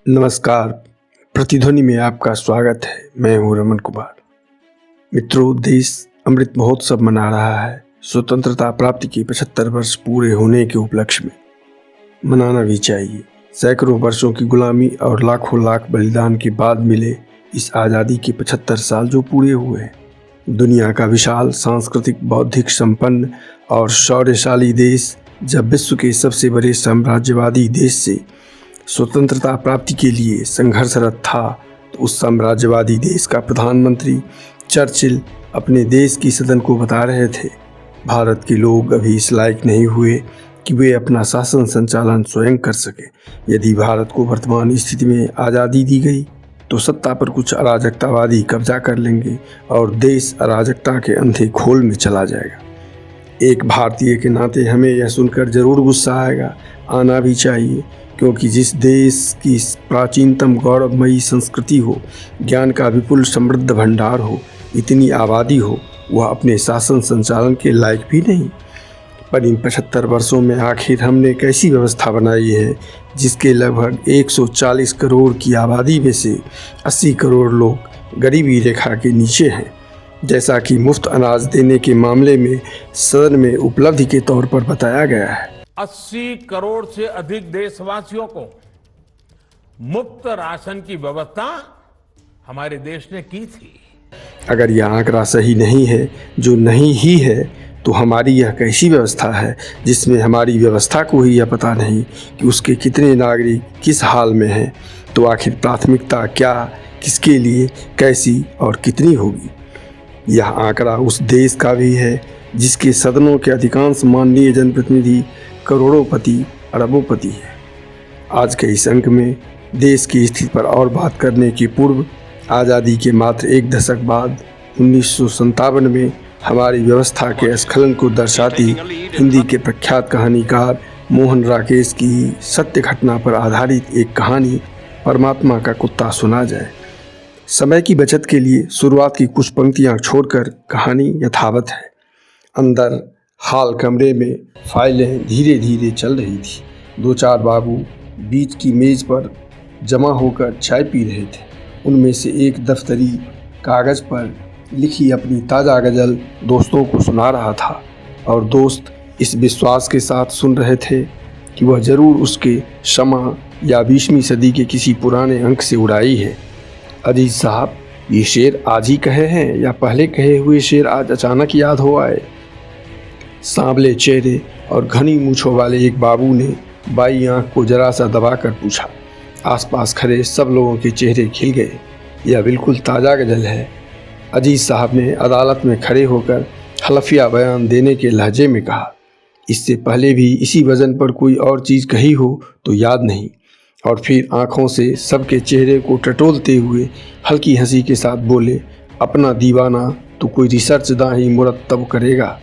नमस्कार। प्रतिध्वनि में आपका स्वागत है। मैं हूं रमन कुमार। मित्रों, देश अमृत महोत्सव मना रहा है। स्वतंत्रता प्राप्ति के 75 वर्ष पूरे होने के उपलक्ष्य में मनाना भी चाहिए। सैकड़ों वर्षों की गुलामी और लाखों लाख बलिदान के बाद मिले इस आज़ादी के 75 साल जो पूरे हुए हैं, दुनिया का विशाल सांस्कृतिक, बौद्धिक, संपन्न और शौर्यशाली देश जब विश्व के सबसे बड़े साम्राज्यवादी देश से स्वतंत्रता प्राप्ति के लिए संघर्षरत था, तो उस साम्राज्यवादी देश का प्रधानमंत्री चर्चिल अपने देश की सदन को बता रहे थे, भारत के लोग अभी इस लायक नहीं हुए कि वे अपना शासन संचालन स्वयं कर सके। यदि भारत को वर्तमान स्थिति में आज़ादी दी गई तो सत्ता पर कुछ अराजकतावादी कब्जा कर लेंगे और देश अराजकता के अंधे खोल में चला जाएगा। एक भारतीय के नाते हमें यह सुनकर जरूर गुस्सा आएगा, आना भी चाहिए, क्योंकि जिस देश की प्राचीनतम गौरवमयी संस्कृति हो, ज्ञान का विपुल समृद्ध भंडार हो, इतनी आबादी हो, वह अपने शासन संचालन के लायक भी नहीं। पर इन 75 वर्षों में आखिर हमने कैसी व्यवस्था बनाई है जिसके लगभग 140 करोड़ की आबादी में से 80 करोड़ लोग गरीबी रेखा के नीचे हैं। जैसा कि मुफ्त अनाज देने के मामले में सदन में उपलब्धि के तौर पर बताया गया है, 80 करोड़ से अधिक देशवासियों को मुफ्त राशन की व्यवस्था हमारे देश ने की थी। अगर यह आंकड़ा सही नहीं है, जो नहीं ही है, तो हमारी यह कैसी व्यवस्था है जिसमें हमारी व्यवस्था को ही यह पता नहीं कि उसके कितने नागरिक किस हाल में हैं। तो आखिर प्राथमिकता क्या, किसके लिए, कैसी और कितनी होगी? यह आंकड़ा उस देश का भी है जिसके सदनों के अधिकांश माननीय जनप्रतिनिधि करोड़ोंपति, अरबोंपति है। आज के इस अंक में देश की स्थिति पर और बात करने के पूर्व आज़ादी के मात्र एक दशक बाद 1957 में हमारी व्यवस्था के स्खलन को दर्शाती हिंदी के प्रख्यात कहानीकार मोहन राकेश की सत्य घटना पर आधारित एक कहानी परमात्मा का कुत्ता सुना जाए। समय की बचत के लिए शुरुआत की कुछ पंक्तियां छोड़कर कहानी यथावत है। अंदर हाल कमरे में फाइलें धीरे धीरे चल रही थी। 2-4 बाबू बीच की मेज पर जमा होकर चाय पी रहे थे। उनमें से एक दफ्तरी कागज़ पर लिखी अपनी ताज़ा गज़ल दोस्तों को सुना रहा था और दोस्त इस विश्वास के साथ सुन रहे थे कि वह ज़रूर उसके शमा या 20वीं सदी के किसी पुराने अंक से उड़ाई है। अजीज साहब, ये शेर आज ही कहे हैं या पहले कहे हुए शेर आज अचानक याद हो आए? सांवले चेहरे और घनी मूंछों वाले एक बाबू ने बाई आंख को जरा सा दबाकर पूछा। आसपास खड़े सब लोगों के चेहरे खिल गए। यह बिल्कुल ताज़ा गज़ल है, अजीज साहब ने अदालत में खड़े होकर हलफिया बयान देने के लहजे में कहा। इससे पहले भी इसी वज़न पर कोई और चीज़ कही हो तो याद नहीं। और फिर आँखों से सबके चेहरे को टटोलते हुए हल्की हंसी के साथ बोले, अपना दीवाना तो कोई रिसर्चदां ही मुरतब करेगा।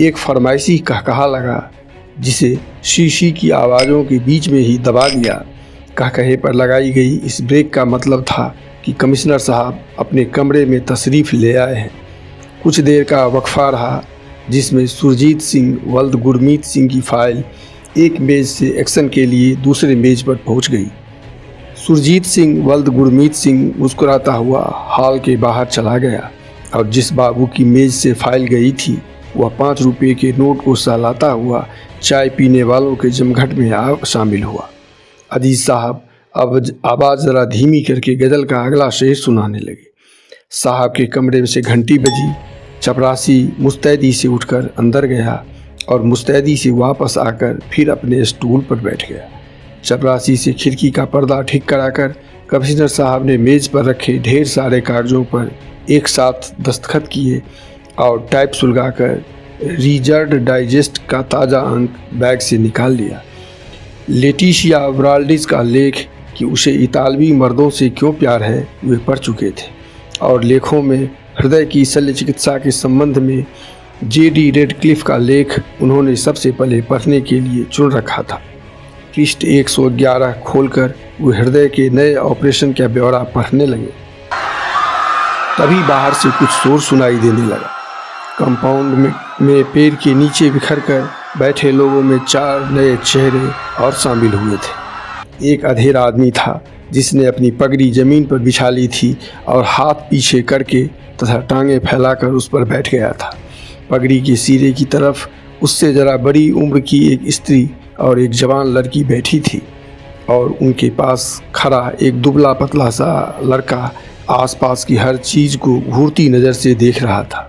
एक फरमाइशी कहकहा लगा जिसे शीशी की आवाज़ों के बीच में ही दबा दिया। कहकहे पर लगाई गई इस ब्रेक का मतलब था कि कमिश्नर साहब अपने कमरे में तशरीफ़ ले आए हैं। कुछ देर का वक्फा रहा जिसमें सुरजीत सिंह वल्द गुरमीत सिंह की फ़ाइल एक मेज़ से एक्शन के लिए दूसरे मेज़ पर पहुंच गई। सुरजीत सिंह वल्द गुरमीत सिंह मुस्कुराता हुआ हॉल के बाहर चला गया और जिस बाबू की मेज़ से फाइल गई थी वह 5 रुपये के नोट को सहलाता हुआ चाय पीने वालों के जमघट में शामिल हुआ। अजीज साहब अब आवाज़ ज़रा धीमी करके गज़ल का अगला शेर सुनाने लगे। साहब के कमरे से घंटी बजी। चपरासी मुस्तैदी से उठकर अंदर गया और मुस्तैदी से वापस आकर फिर अपने स्टूल पर बैठ गया। चपरासी से खिड़की का पर्दा ठीक कराकर कमिश्नर साहब ने मेज़ पर रखे ढेर सारे कागज़ों पर एक साथ दस्तखत किए और टाइप सुलगाकर रिचर्ड डाइजेस्ट का ताज़ा अंक बैग से निकाल लिया। लेटिशिया वराल्डिस का लेख कि उसे इतालवी मर्दों से क्यों प्यार है वे पढ़ चुके थे और लेखों में हृदय की शल्य चिकित्सा के संबंध में J.D. रेडक्लिफ का लेख उन्होंने सबसे पहले पढ़ने के लिए चुन रखा था। पृष्ठ 111 खोलकर वे हृदय के नए ऑपरेशन का ब्यौरा पढ़ने लगे। तभी बाहर से कुछ शोर सुनाई देने लगा। कंपाउंड में पेड़ के नीचे बिखर कर बैठे लोगों में 4 नए चेहरे और शामिल हुए थे। एक अधेड़ आदमी था जिसने अपनी पगड़ी ज़मीन पर बिछा ली थी और हाथ पीछे करके तथा टांगें फैलाकर उस पर बैठ गया था। पगड़ी के सिरे की तरफ उससे ज़रा बड़ी उम्र की एक स्त्री और एक जवान लड़की बैठी थी और उनके पास खड़ा एक दुबला पतला सा लड़का आसपास की हर चीज़ को घूरती नज़र से देख रहा था।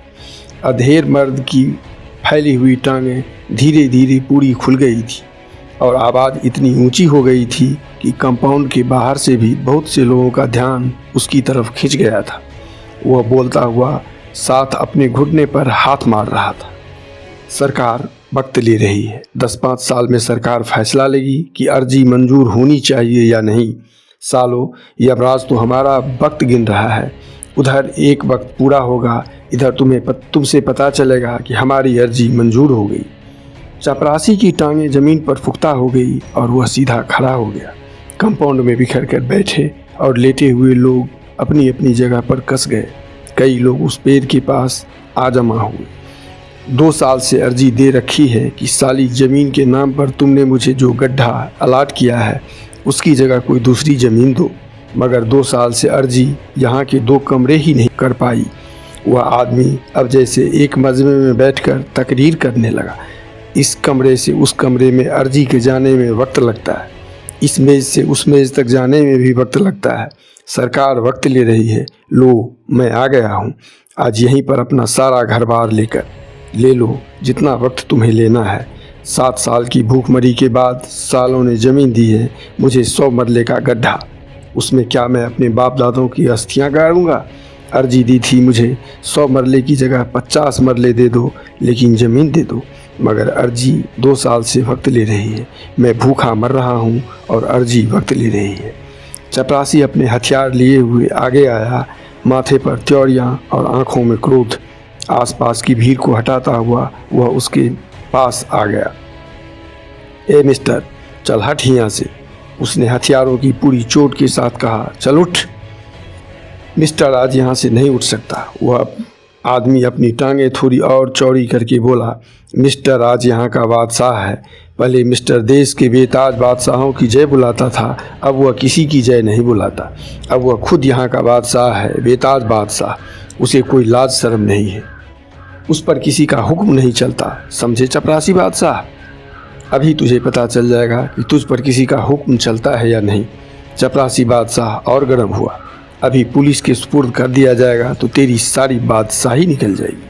अधेड़ मर्द की फैली हुई टांगें धीरे धीरे पूरी खुल गई थी और आवाज़ इतनी ऊंची हो गई थी कि कंपाउंड के बाहर से भी बहुत से लोगों का ध्यान उसकी तरफ खिंच गया था। वह बोलता हुआ साथ अपने घुटने पर हाथ मार रहा था। सरकार वक्त ले रही है। 10-5 साल में सरकार फैसला लेगी कि अर्जी मंजूर होनी चाहिए या नहीं। सालों यमराज तो हमारा वक्त गिन रहा है। उधर एक वक्त पूरा होगा, इधर तुमसे पता चलेगा कि हमारी अर्जी मंजूर हो गई। चपरासी की टांगें ज़मीन पर पुख्ता हो गई और वह सीधा खड़ा हो गया। कंपाउंड में बिखर कर बैठे और लेटे हुए लोग अपनी अपनी जगह पर कस गए। कई लोग उस पेड़ के पास आ जमा हुए। 2 साल से अर्जी दे रखी है कि साली ज़मीन के नाम पर तुमने मुझे जो गड्ढा अलाट किया है उसकी जगह कोई दूसरी ज़मीन दो। मगर 2 साल से अर्जी यहाँ के 2 कमरे ही नहीं कर पाई। वह आदमी अब जैसे एक मजमे में बैठकर तकरीर करने लगा। इस कमरे से उस कमरे में अर्जी के जाने में वक्त लगता है, इस मेज़ से उस मेज़ तक जाने में भी वक्त लगता है। सरकार वक्त ले रही है। लो, मैं आ गया हूँ। आज यहीं पर अपना सारा घर बार लेकर ले लो जितना वक्त तुम्हें लेना है। 7 साल की भूखमरी के बाद सालों ने ज़मीन दी है मुझे 100 मरले का गड्ढा। उसमें क्या मैं अपने बाप दादों की अस्थियाँ गाड़ूंगा? अर्जी दी थी मुझे 100 मरले की जगह 50 मरले दे दो, लेकिन ज़मीन दे दो। मगर अर्जी 2 साल से वक्त ले रही है। मैं भूखा मर रहा हूँ और अर्जी वक्त ले रही है। चपरासी अपने हथियार लिए हुए आगे आया, माथे पर त्योरियाँ और आँखों में क्रोध। आसपास की भीड़ को हटाता हुआ वह उसके पास आ गया। ए मिस्टर, चल हट यहाँ से, उसने हथियारों की पूरी चोट के साथ कहा। चल उठ। मिस्टर आज यहाँ से नहीं उठ सकता। वह आदमी अपनी टांगें थोड़ी और चौड़ी करके बोला। मिस्टर आज यहाँ का बादशाह है। पहले मिस्टर देश के बेताज बादशाहों की जय बुलाता था, अब वह किसी की जय नहीं बुलाता। अब वह खुद यहाँ का बादशाह है, बेताज बादशाह। उसे कोई लाज शर्म नहीं है, उस पर किसी का हुक्म नहीं चलता। समझे चपरासी बादशाह? अभी तुझे पता चल जाएगा कि तुझ पर किसी का हुक्म चलता है या नहीं। चपरासी बादशाह और गर्म हुआ। अभी पुलिस के सुपुर्द कर दिया जाएगा तो तेरी सारी बादशाही निकल जाएगी।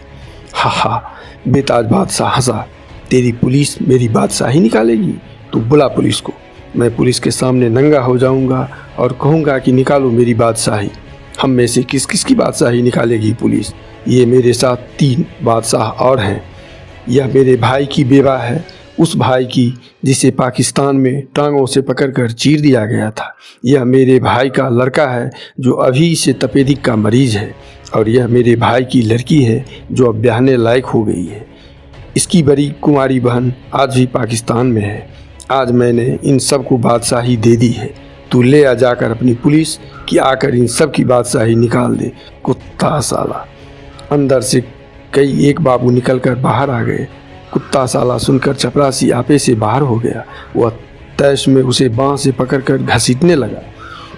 हा हा, बेताज बादशाह हंसा। तेरी पुलिस मेरी बादशाही निकालेगी? तू बुला पुलिस को। मैं पुलिस के सामने नंगा हो जाऊंगा और कहूँगा कि निकालो मेरी बादशाही। हम में से किस किस की बादशाही निकालेगी पुलिस? ये मेरे साथ 3 बादशाह और हैं। यह मेरे भाई की बेवा है, उस भाई की जिसे पाकिस्तान में टांगों से पकड़कर चीर दिया गया था। यह मेरे भाई का लड़का है जो अभी से तपेदिक का मरीज़ है, और यह मेरे भाई की लड़की है जो अब ब्याहने लायक हो गई है। इसकी बड़ी कुंवारी बहन आज भी पाकिस्तान में है। आज मैंने इन सब को बादशाही दे दी है। तू ले आ जाकर अपनी पुलिस कि आकर इन सब की बादशाही निकाल दे। कुत्ता साला। अंदर से कई एक बाबू निकलकर बाहर आ गए। कुत्ता साला सुनकर चपरासी आपे से बाहर हो गया। वह तैश में उसे बाँह से पकड़कर घसीटने लगा।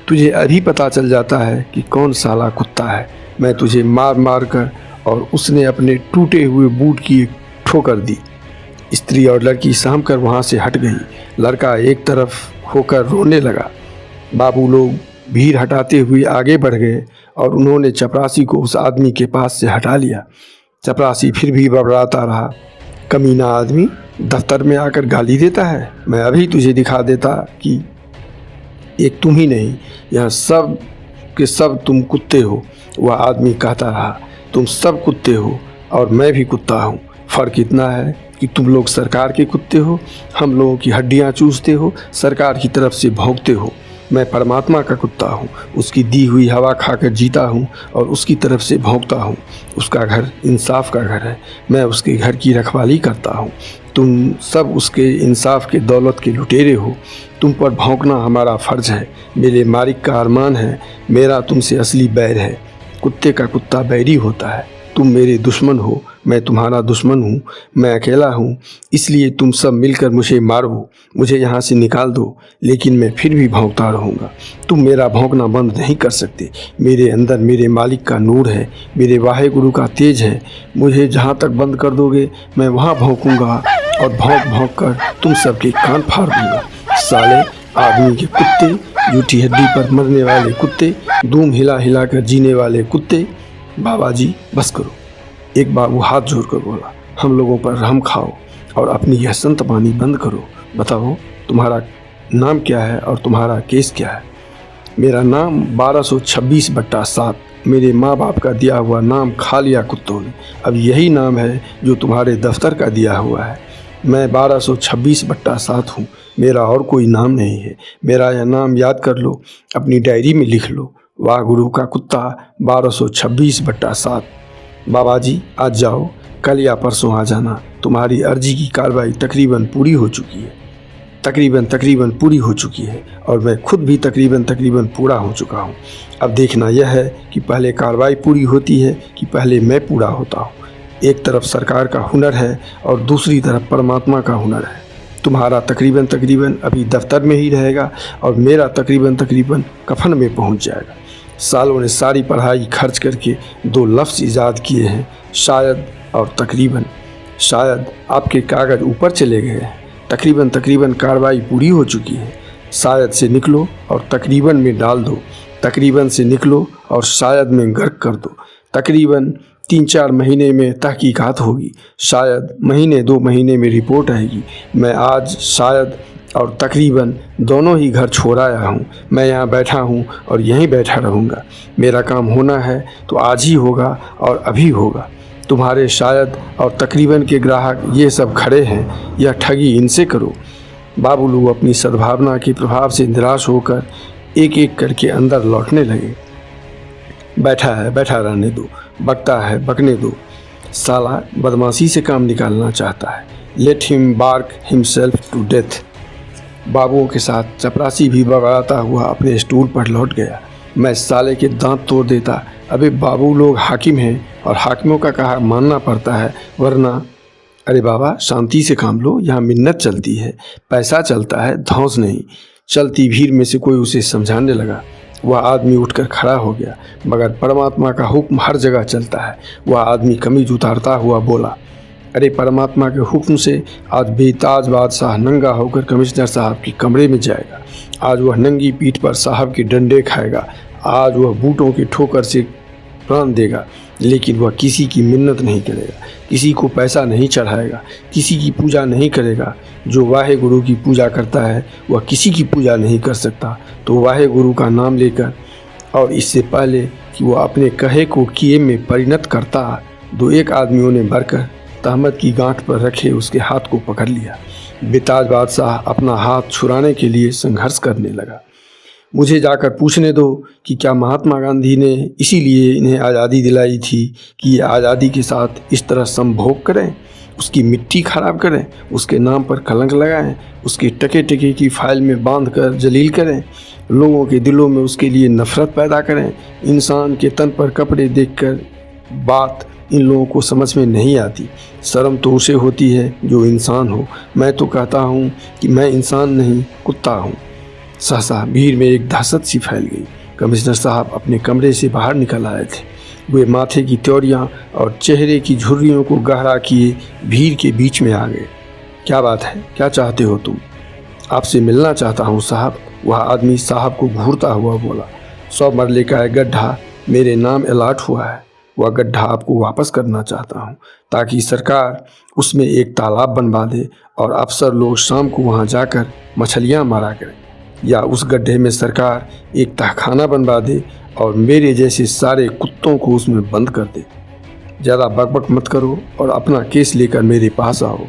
तुझे अभी पता चल जाता है कि कौन साला कुत्ता है। मैं तुझे मार मार कर। और उसने अपने टूटे हुए बूट की एक ठोकर दी। स्त्री और लड़की सहम कर वहाँ से हट गई। लड़का एक तरफ होकर रोने लगा। बाबू लोग भीड़ हटाते हुए आगे बढ़ गए और उन्होंने चपरासी को उस आदमी के पास से हटा लिया। चपरासी फिर भी बड़बड़ाता रहा। कमीना आदमी दफ्तर में आकर गाली देता है। मैं अभी तुझे दिखा देता कि एक तुम ही नहीं, यहाँ सब के सब तुम कुत्ते हो। वह आदमी कहता रहा। तुम सब कुत्ते हो और मैं भी कुत्ता हूँ। फ़र्क इतना है कि तुम लोग सरकार के कुत्ते हो, हम लोगों की हड्डियाँ चूसते हो, सरकार की तरफ से भौंकते हो। मैं परमात्मा का कुत्ता हूँ, उसकी दी हुई हवा खाकर जीता हूँ और उसकी तरफ से भौंकता हूँ। उसका घर इंसाफ का घर है, मैं उसके घर की रखवाली करता हूँ। तुम सब उसके इंसाफ के दौलत के लुटेरे हो। तुम पर भौंकना हमारा फ़र्ज है। मेरे मालिक का अरमान है। मेरा तुमसे असली बैर है। कुत्ते का कुत्ता बैरी होता है। तुम मेरे दुश्मन हो, मैं तुम्हारा दुश्मन हूँ, मैं अकेला हूँ, इसलिए तुम सब मिलकर मुझे मारो, मुझे यहाँ से निकाल दो, लेकिन मैं फिर भी भौंकता रहूँगा। तुम मेरा भौंकना बंद नहीं कर सकते। मेरे अंदर मेरे मालिक का नूर है, मेरे वाहे गुरु का तेज है। मुझे जहाँ तक बंद कर दोगे मैं वहाँ भौंकूँगा और भौंक भौंक कर तुम सबके कान फाड़ दूँगा। साले आदमी के कुत्ते, झूठी हड्डी पर मरने वाले कुत्ते, धूम हिला हिला कर जीने वाले कुत्ते। बाबा जी बस करो। एक बाबू हाथ जोड़कर बोला, हम लोगों पर रहम खाओ और अपनी यह संत बानी बंद करो। बताओ तुम्हारा नाम क्या है और तुम्हारा केस क्या है? मेरा नाम 1226/7। मेरे माँ बाप का दिया हुआ नाम खा लिया कुत्तों ने। अब यही नाम है जो तुम्हारे दफ्तर का दिया हुआ है। मैं 1226/7 हूँ, मेरा और कोई नाम नहीं है। मेरा यह नाम याद कर लो, अपनी डायरी में लिख लो। वाह गुरु का कुत्ता 1226/7। बाबा जी आज जाओ, कल या परसों आ जाना। तुम्हारी अर्जी की कार्रवाई तकरीबन पूरी हो चुकी है। तकरीबन पूरी हो चुकी है और मैं खुद भी तकरीबन पूरा हो चुका हूँ। अब देखना यह है कि पहले कार्रवाई पूरी होती है कि पहले मैं पूरा होता हूँ। एक तरफ सरकार का हुनर है और दूसरी तरफ परमात्मा का हुनर है। तुम्हारा तकरीबन अभी दफ्तर में ही रहेगा और मेरा तकरीबन कफन में पहुँच जाएगा। सालों ने सारी पढ़ाई खर्च करके 2 लफ्ज़ ईजाद किए हैं, शायद और तकरीबन। शायद आपके कागज़ ऊपर चले गए हैं। तकरीबन कार्रवाई पूरी हो चुकी है। शायद से निकलो और तकरीबन में डाल दो। तकरीबन से निकलो और शायद में गर्क कर दो। तकरीबन 3-4 महीने में तहकीकात होगी। शायद महीने 2 महीने में रिपोर्ट आएगी। मैं आज शायद और तकरीबन दोनों ही घर छोड़ आया हूँ। मैं यहाँ बैठा हूँ और यहीं बैठा रहूँगा। मेरा काम होना है तो आज ही होगा और अभी होगा। तुम्हारे शायद और तकरीबन के ग्राहक ये सब खड़े हैं, यह ठगी इनसे करो। बाबूलू अपनी सद्भावना के प्रभाव से निराश होकर एक एक करके अंदर लौटने लगे। बैठा है बैठा रहने दो, बकता है बकने दो। साला बदमाशी से काम निकालना चाहता है। Let him bark himself to death. बाबुओं के साथ चपरासी भी बड़बड़ाता हुआ अपने स्टूल पर लौट गया। मैं साले के दांत तोड़ देता। अबे बाबू लोग हाकिम हैं और हाकिमों का कहा मानना पड़ता है, वरना। अरे बाबा शांति से काम लो, यहाँ मिन्नत चलती है, पैसा चलता है, धौंस नहीं। चलती भीड़ में से कोई उसे समझाने लगा। वह आदमी उठकर खड़ा हो गया। मगर परमात्मा का हुक्म हर जगह चलता है। वह आदमी कमीज उतारता हुआ बोला, अरे परमात्मा के हुक्म से आज बेताज बादशाह नंगा होकर कमिश्नर साहब के कमरे में जाएगा। आज वह नंगी पीठ पर साहब के डंडे खाएगा। आज वह बूटों की ठोकर से प्राण देगा, लेकिन वह किसी की मिन्नत नहीं करेगा, किसी को पैसा नहीं चढ़ाएगा, किसी की पूजा नहीं करेगा। जो वाहे गुरु की पूजा करता है वह किसी की पूजा नहीं कर सकता। तो वाहे गुरु का नाम लेकर और इससे पहले कि वह अपने कहे को किए में परिणत करता, 2-1 आदमियों ने भरकर तहमत की गांठ पर रखे उसके हाथ को पकड़ लिया। बेताज बादशाह अपना हाथ छुड़ाने के लिए संघर्ष करने लगा। मुझे जाकर पूछने दो कि क्या महात्मा गांधी ने इसीलिए इन्हें आज़ादी दिलाई थी कि ये आज़ादी के साथ इस तरह संभोग करें, उसकी मिट्टी खराब करें, उसके नाम पर कलंक लगाएं, उसके टके टके की फाइल में बांध कर जलील करें, लोगों के दिलों में उसके लिए नफ़रत पैदा करें। इंसान के तन पर कपड़े देखकर बात इन लोगों को समझ में नहीं आती। शर्म तो उसे होती है जो इंसान हो। मैं तो कहता हूँ कि मैं इंसान नहीं, कुत्ता हूँ। सहसा भीड़ में एक दहशत सी फैल गई। कमिश्नर साहब अपने कमरे से बाहर निकल आए थे। वे माथे की त्योरियाँ और चेहरे की झुर्रियों को गहरा किए भीड़ के बीच में आ गए। क्या बात है, क्या चाहते हो तुम? आपसे मिलना चाहता हूँ साहब। वह आदमी साहब को घूरता हुआ बोला, 100 मरले का एक गड्ढा मेरे नाम अलॉट हुआ है। वह गड्ढा आपको वापस करना चाहता हूँ ताकि सरकार उसमें एक तालाब बनवा दे और अफसर लोग शाम को वहाँ जाकर मछलियाँ मारा करें, या उस गड्ढे में सरकार एक तहखाना बनवा दे और मेरे जैसे सारे कुत्तों को उसमें बंद कर दे। ज़्यादा बकबक मत करो और अपना केस लेकर मेरे पास आओ।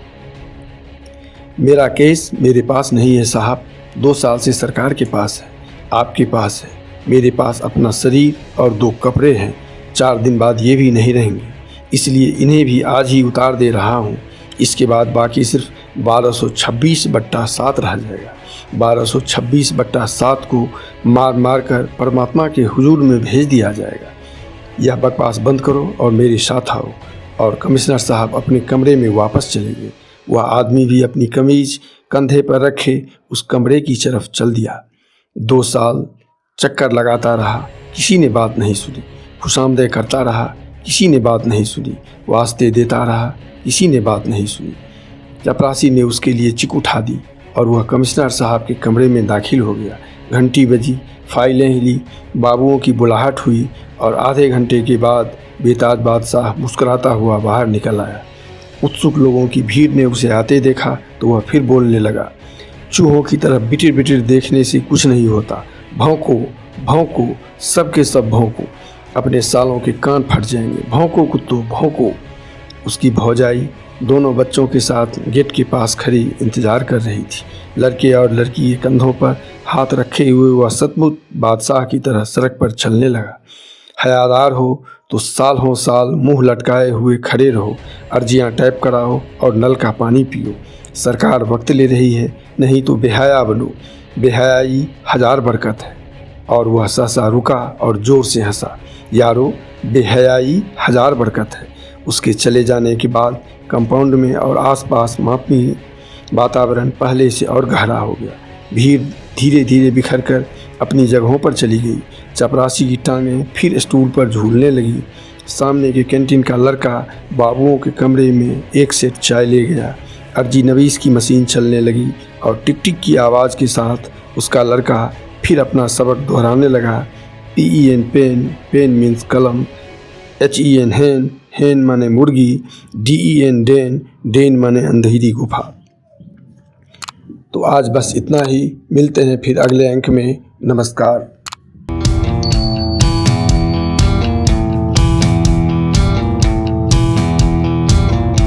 मेरा केस मेरे पास नहीं है साहब, 2 साल से सरकार के पास है, आपके पास है। मेरे पास अपना शरीर और 2 कपड़े हैं। 4 दिन बाद ये भी नहीं रहेंगे, इसलिए इन्हें भी आज ही उतार दे रहा हूँ। इसके बाद बाकी सिर्फ 1226/7 रह जाएगा। 1226/7 को मार मार कर परमात्मा के हुजूर में भेज दिया जाएगा। यह बकवास बंद करो और मेरे साथ आओ। और कमिश्नर साहब अपने कमरे में वापस चले गए। वह आदमी भी अपनी कमीज कंधे पर रखे उस कमरे की तरफ चल दिया। 2 साल चक्कर लगाता रहा, किसी ने बात नहीं सुनी। खुशामदें करता रहा, किसी ने बात नहीं सुनी। वास्ते देता रहा, किसी ने बात नहीं सुनी। चपरासी ने उसके लिए चिक उठा दी और वह कमिश्नर साहब के कमरे में दाखिल हो गया। घंटी बजी, फाइलें हिली, बाबुओं की बुलाहट हुई और आधे घंटे के बाद बेताज बादशाह मुस्कुराता हुआ बाहर निकल आया। उत्सुक लोगों की भीड़ ने उसे आते देखा तो वह फिर बोलने लगा, चूहों की तरफ बिटिर बिटिर देखने से कुछ नहीं होता। भौंको भौंको, सब के सब भौंको, अपने सालों के कान फट जाएंगे। भौंको कुत्तों भौंको। उसकी भौजाई दोनों बच्चों के साथ गेट के पास खड़ी इंतजार कर रही थी। लड़के और लड़की के कंधों पर हाथ रखे हुए वह सचमुच बादशाह की तरह सड़क पर चलने लगा। हयादार हो तो सालों साल मुंह लटकाए हुए खड़े रहो, अर्जियां टाइप कराओ और नल का पानी पियो। सरकार वक्त ले रही है, नहीं तो बेहया बनो। बेहयाई हजार बरकत है। और वह सहसा रुका और जोर से हंसा। यारो, बेहयाई हजार बरकत है। उसके चले जाने के बाद कंपाउंड में और आसपास मापी वातावरण पहले से और गहरा हो गया। भीड़ धीरे धीरे बिखर कर अपनी जगहों पर चली गई। चपरासी की टांगें फिर स्टूल पर झूलने लगी। सामने के कैंटीन का लड़का बाबुओं के कमरे में एक सेट चाय ले गया। अर्जी नवीस की मशीन चलने लगी और टिक टिक की आवाज़ के साथ उसका लड़का फिर अपना सबक दोहराने लगा। PEN पेन, पेन मीन्स कलम, HEN हैन, हैन माने मुर्गी, DEN डेन, डेन माने अंधेरी गुफा। तो आज बस इतना ही। मिलते हैं फिर अगले अंक में। नमस्कार।